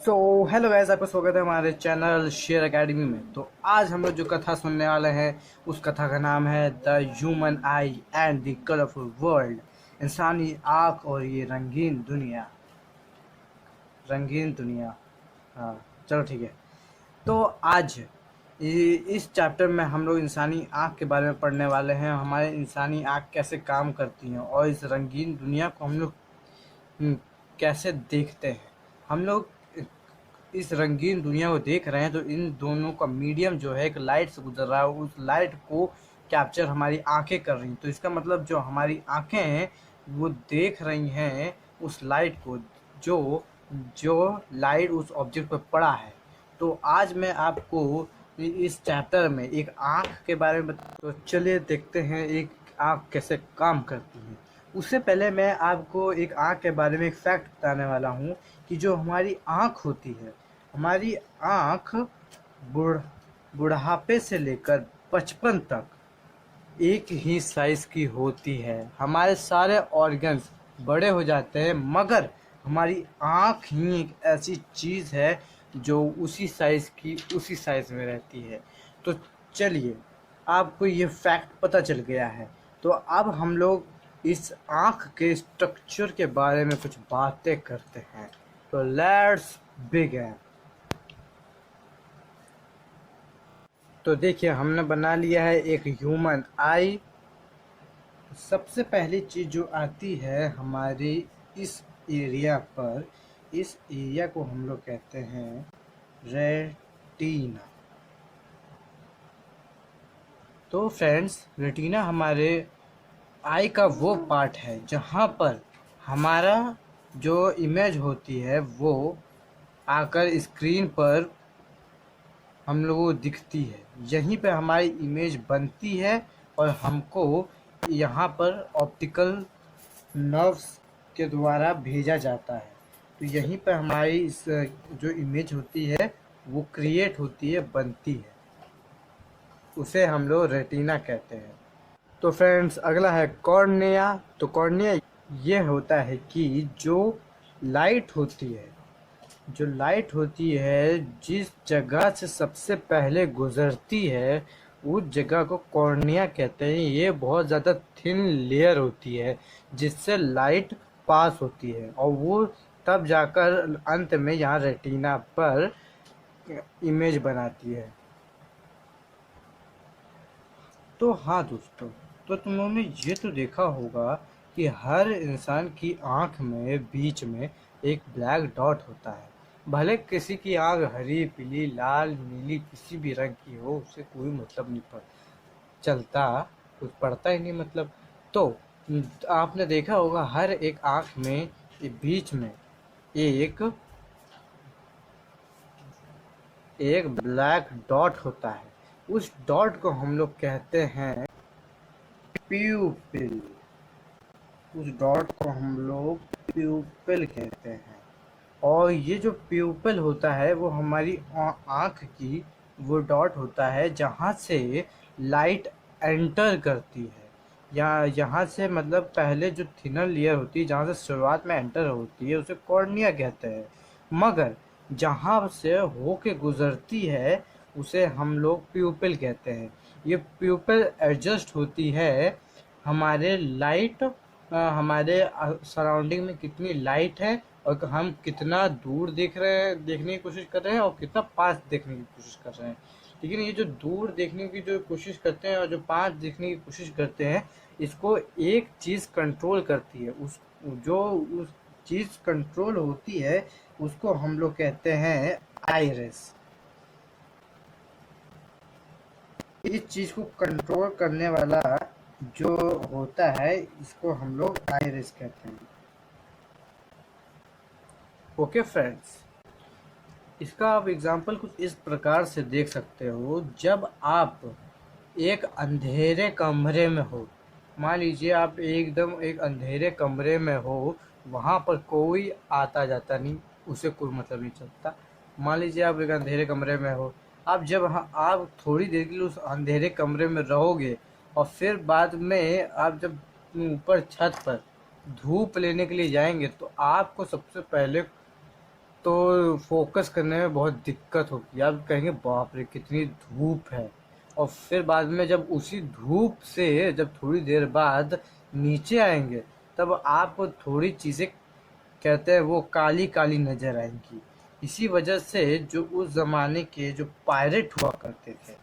So hello guys, आपका स्वागत है हमारे चैनल शेयर एकेडमी में। तो आज हम लोग जो कथा सुनने वाले हैं उस कथा का नाम है the human I and the colourful world. इंसानी आँख और ये रंगीन दुनिया। रंगीन दुनिया, हाँ चलो ठीक है। तो आज इस चैप्टर में हम लोग इंसानी आँख के बारे में पढ़ने वाले हैं। हमारे इंसानी आँख कैसे काम करती हैं और इस रंगीन दुनिया को हम लोग हम्म, कैसे देखते हैं। हम लोग इस रंगीन दुनिया को देख रहे हैं तो इन दोनों का मीडियम जो है एक लाइट से गुजर रहा है, उस लाइट को कैप्चर हमारी आंखें कर रही हैं। तो इसका मतलब जो हमारी आंखें हैं वो देख रही हैं उस लाइट को, जो जो लाइट उस ऑब्जेक्ट पर पड़ा है। तो आज मैं आपको इस चैप्टर में एक आँख के बारे में तो चलिए देखते हैं एक आँख कैसे काम करती है। उससे पहले मैं आपको एक आँख के बारे में एक फैक्ट बताने वाला हूँ कि जो हमारी आँख होती है, हमारी आँख बुढ़ापे से लेकर बचपन तक एक ही साइज की होती है। हमारे सारे ऑर्गन्स बड़े हो जाते हैं मगर हमारी आँख ही एक ऐसी चीज़ है जो उसी साइज में रहती है। तो चलिए, आपको ये फैक्ट पता चल गया है तो अब हम लोग इस आँख के स्ट्रक्चर के बारे में कुछ बातें करते हैं। तो लेट्स बिगिन। तो देखिए, हमने बना लिया है एक ह्यूमन आई। सबसे पहली चीज़ जो आती है हमारी इस एरिया पर, इस एरिया को हम लोग कहते हैं रेटिना। तो फ्रेंड्स, रेटिना हमारे आई का वो पार्ट है जहाँ पर हमारा जो इमेज होती है वो आकर स्क्रीन पर हम लोगों को दिखती है। यहीं पे हमारी इमेज बनती है और हमको यहाँ पर ऑप्टिकल नर्व्स के द्वारा भेजा जाता है। तो यहीं पर हमारी इस जो इमेज होती है वो क्रिएट होती है, बनती है। उसे हम लोग रेटिना कहते हैं। तो फ्रेंड्स, अगला है कॉर्निया। तो कॉर्निया ये होता है कि जो लाइट होती है, जो लाइट होती है जिस जगह से सबसे पहले गुजरती है उस जगह को कॉर्निया कहते हैं। ये बहुत ज़्यादा थिन लेयर होती है जिससे लाइट पास होती है और वो तब जाकर अंत में यहाँ रेटिना पर इमेज बनाती है। तो हाँ दोस्तों, तो तुम लोगों ने ये तो देखा होगा कि हर इंसान की आँख में बीच में एक ब्लैक डॉट होता है। भले किसी की आँख हरी, पीली, लाल, नीली किसी भी रंग की हो, उससे कोई मतलब नहीं चलता, कुछ पड़ता ही नहीं मतलब। तो आपने देखा होगा हर एक आँख में बीच में एक एक ब्लैक डॉट होता है। उस डॉट को हम लोग कहते हैं प्यूपिल। उस डॉट को हम लोग प्यूपिल कहते हैं। और ये जो प्यूपिल होता है वो हमारी आँख की वो डॉट होता है जहाँ से लाइट एंटर करती है। यहाँ से मतलब पहले जो थिनर लेयर होती है जहाँ से शुरुआत में एंटर होती है उसे कॉर्निया कहते हैं, मगर जहाँ से होके गुजरती है उसे हम लोग प्यूपिल कहते हैं। ये प्यूपिल एडजस्ट होती है हमारे लाइट, हमारे सराउंडिंग में कितनी लाइट है और हम कितना दूर देख रहे हैं, देखने की कोशिश कर रहे हैं और कितना पास देखने की कोशिश कर रहे हैं। लेकिन ये जो दूर देखने की जो कोशिश करते हैं और जो पास देखने की कोशिश करते हैं, इसको एक चीज़ कंट्रोल करती है। उस चीज़ कंट्रोल होती है उसको हम लोग कहते हैं आइरिस। इस चीज़ को कंट्रोल करने वाला जो होता है इसको हम लोग आइरिस कहते हैं। ओके फ्रेंड्स, इसका आप एग्जाम्पल कुछ इस प्रकार से देख सकते हो। जब आप एक अंधेरे कमरे में हो, मान लीजिए आप एकदम एक अंधेरे कमरे में हो, वहाँ पर कोई आता जाता नहीं, उसे कोई मतलब नहीं चलता। मान लीजिए आप एक अंधेरे कमरे में हो, आप थोड़ी देर के लिए उस अंधेरे कमरे में रहोगे और फिर बाद में आप जब ऊपर छत पर धूप लेने के लिए जाएंगे तो आपको सबसे पहले तो फोकस करने में बहुत दिक्कत होती है। आप कहेंगे बाप रे कितनी धूप है, और फिर बाद में जब उसी धूप से जब थोड़ी देर बाद नीचे आएंगे तब आपको थोड़ी चीज़ें कहते हैं वो काली काली नजर आएंगी। इसी वजह से जो उस जमाने के जो पायरेट हुआ करते थे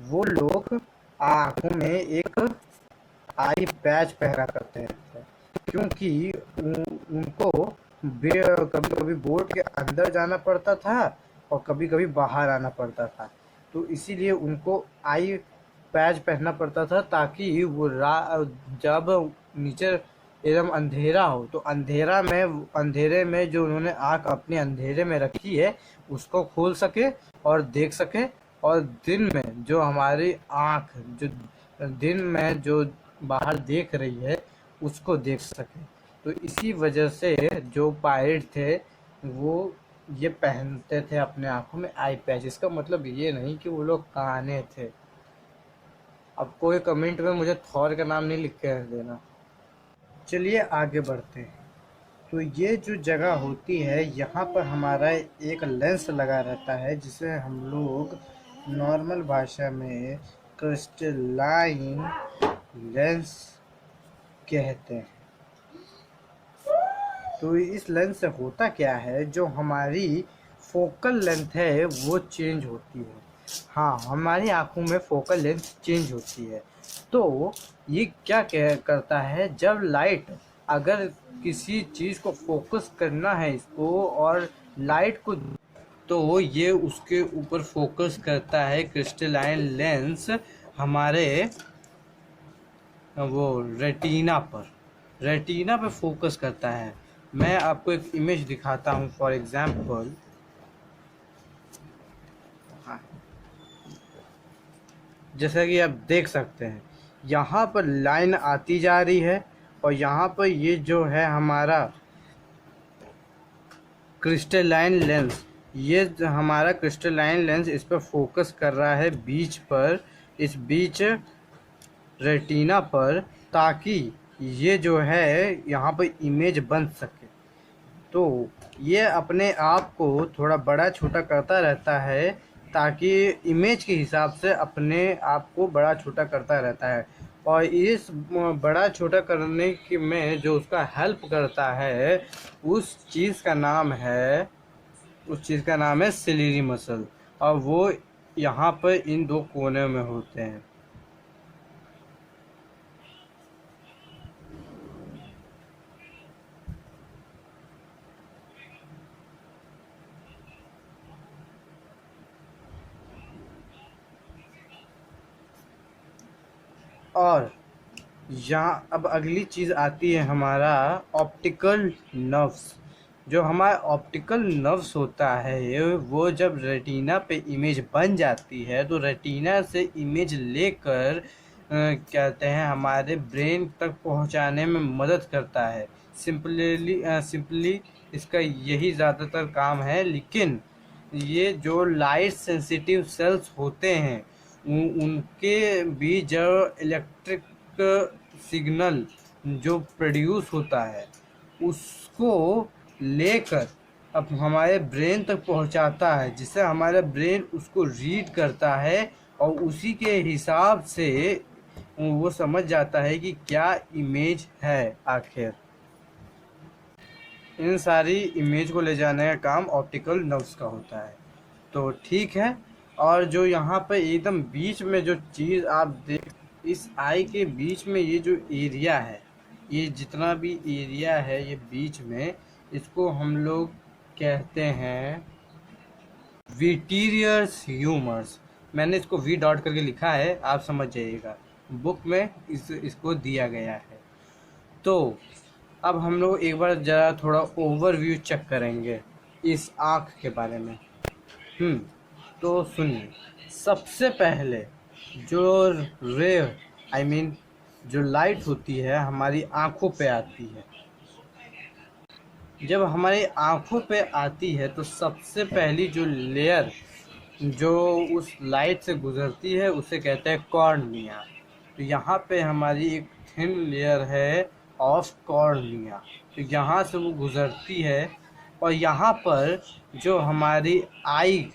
वो लोग आंखों में एक आई पैच पहना करते थे, क्योंकि उनको कभी कभी बोट के अंदर जाना पड़ता था और कभी कभी बाहर आना पड़ता था। तो इसीलिए उनको आई पैच पहनना पड़ता था ताकि वो जब नीचे एकदम अंधेरा हो तो अंधेरे में जो उन्होंने आँख अपने अंधेरे में रखी है उसको खोल सके और देख सके, और दिन में जो हमारी आँख जो दिन में जो बाहर देख रही है उसको देख सके। तो इसी वजह से जो पायरेट थे वो ये पहनते थे अपने आँखों में आई पैच। इसका मतलब ये नहीं कि वो लोग काने थे। अब कोई कमेंट में मुझे थॉर का नाम नहीं लिख के देना। चलिए आगे बढ़ते हैं। तो ये जो जगह होती है यहाँ पर हमारा एक लेंस लगा रहता है जिसे हम लोग नॉर्मल भाषा में क्रिस्टलाइन लेंस कहते हैं। तो इस लेंस से होता क्या है, जो हमारी फोकल लेंथ है वो चेंज होती है। हाँ, हमारी आंखों में फोकल लेंथ चेंज होती है। तो ये क्या करता है, जब लाइट अगर किसी चीज़ को फोकस करना है इसको और लाइट को, तो ये उसके ऊपर फोकस करता है क्रिस्टलाइन लेंस हमारे वो रेटिना पे फोकस करता है। मैं आपको एक इमेज दिखाता हूँ फॉर एग्जांपल। जैसा कि आप देख सकते हैं यहाँ पर लाइन आती जा रही है और यहाँ पर ये जो है हमारा क्रिस्टलाइन लेंस, ये हमारा क्रिस्टलाइन लेंस इस पर फोकस कर रहा है बीच पर, इस बीच रेटिना पर, ताकि ये जो है यहाँ पर इमेज बन सके। तो ये अपने आप को थोड़ा बड़ा छोटा करता रहता है ताकि इमेज के हिसाब से अपने आप को बड़ा छोटा करता रहता है, और इस बड़ा छोटा करने की में जो उसका हेल्प करता है उस चीज़ का नाम है सिलियरी मसल, और वो यहाँ पर इन दो कोने में होते हैं। और यहाँ अब अगली चीज़ आती है हमारा ऑप्टिकल नर्व्स। जो हमारा ऑप्टिकल नर्व्स होता है वो जब रेटिना पे इमेज बन जाती है तो रेटिना से इमेज लेकर कहते हैं हमारे ब्रेन तक पहुंचाने में मदद करता है। सिंपली इसका यही ज़्यादातर काम है। लेकिन ये जो लाइट सेंसिटिव सेल्स होते हैं उनके भी जो इलेक्ट्रिक सिग्नल जो प्रोड्यूस होता है उसको लेकर अब हमारे ब्रेन तक पहुंचाता है, जिससे हमारा ब्रेन उसको रीड करता है और उसी के हिसाब से वो समझ जाता है कि क्या इमेज है। आखिर इन सारी इमेज को ले जाने का काम ऑप्टिकल नर्व्स का होता है। तो ठीक है, और जो यहाँ पर एकदम बीच में जो चीज़ आप देख, इस आई के बीच में ये जो एरिया है, ये जितना भी एरिया है ये बीच में, इसको हम लोग कहते हैं विटीरियस ह्यूमर्स। मैंने इसको वी डॉट करके लिखा है, आप समझ जाइएगा, बुक में इसको दिया गया है। तो अब हम लोग एक बार ज़रा थोड़ा ओवरव्यू चेक करेंगे इस आँख के बारे में। तो सुनिए, सबसे पहले जो रे जो लाइट होती है हमारी आँखों पे आती है। जब हमारी आँखों पे आती है तो सबसे पहली जो लेयर जो उस लाइट से गुजरती है उसे कहते हैं कॉर्निया। तो यहाँ पे हमारी एक थिन लेयर है ऑफ कॉर्निया, तो यहाँ से वो गुजरती है और यहाँ पर जो हमारी आई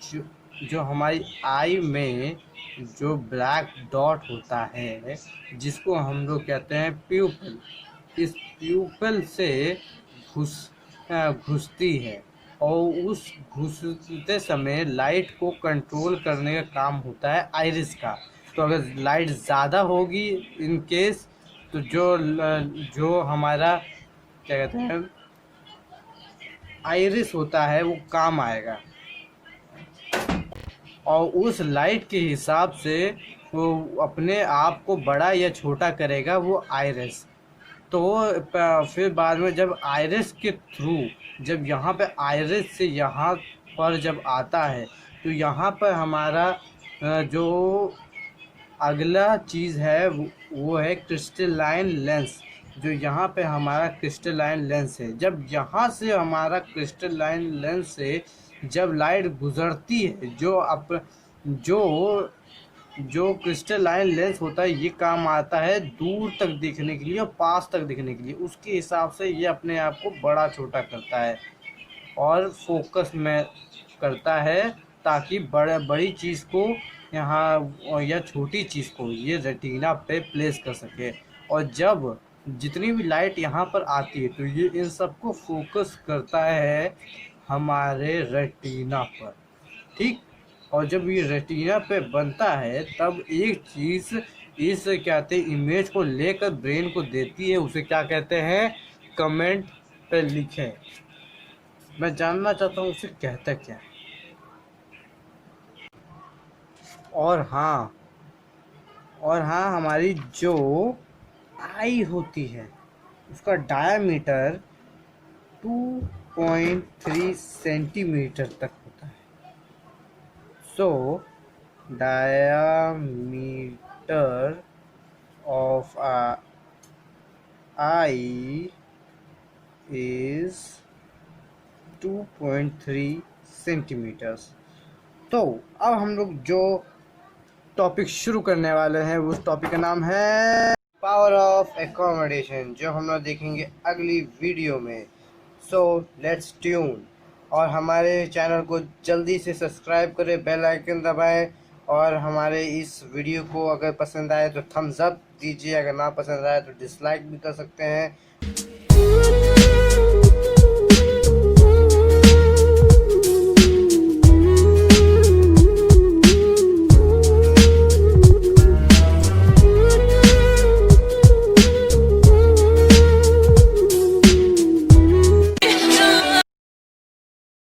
जो जो हमारी आई में जो ब्लैक डॉट होता है, जिसको हम लोग कहते हैं प्यूपल, इस प्यूपल से घुसती है और उस घुसते समय लाइट को कंट्रोल करने का काम होता है आइरिस का। तो अगर लाइट ज़्यादा होगी इन केस, तो जो हमारा क्या कहते हैं आइरिस होता है वो काम आएगा, और उस लाइट के हिसाब से वो अपने आप को बड़ा या छोटा करेगा वो आइरिस। तो फिर बाद में जब आइरिस के थ्रू, जब यहाँ पे आइरिस से यहाँ पर जब आता है, तो यहाँ पर हमारा जो अगला चीज़ है वो है क्रिस्टलाइन लेंस। जो यहाँ पे हमारा क्रिस्टलाइन लेंस है, जब यहाँ से हमारा क्रिस्टलाइन लेंस से जब लाइट गुजरती है, जो जो क्रिस्टलाइन लेंस होता है, ये काम आता है दूर तक देखने के लिए और पास तक देखने के लिए। उसके हिसाब से ये अपने आप को बड़ा छोटा करता है और फोकस में करता है, ताकि बड़ी चीज़ को यहाँ या छोटी चीज़ को ये रेटिना पे प्लेस कर सके। और जब जितनी भी लाइट यहाँ पर आती है, तो ये इन सबको फोकस करता है हमारे रेटिना पर, ठीक। और जब ये रेटिना पे बनता है, तब एक चीज़ इस कहते इमेज को लेकर ब्रेन को देती है, उसे क्या कहते हैं, कमेंट पे लिखें। मैं जानना चाहता हूँ उसे कहता क्या है। और हाँ, हमारी जो आई होती है उसका डायामीटर 2.3 सेंटीमीटर तक होता है। So diameter of eye is 2.3 centimetres. तो अब हम लोग जो टॉपिक शुरू करने वाले हैं, उस टॉपिक का नाम है पावर ऑफ एकोमोडेशन, जो हम लोग देखेंगे अगली वीडियो में। So let's tune. और हमारे चैनल को जल्दी से सब्सक्राइब करें, बेल आइकन दबाएं, और हमारे इस वीडियो को अगर पसंद आए तो थम्स अप दीजिए, अगर ना पसंद आए तो डिसलाइक भी कर सकते हैं।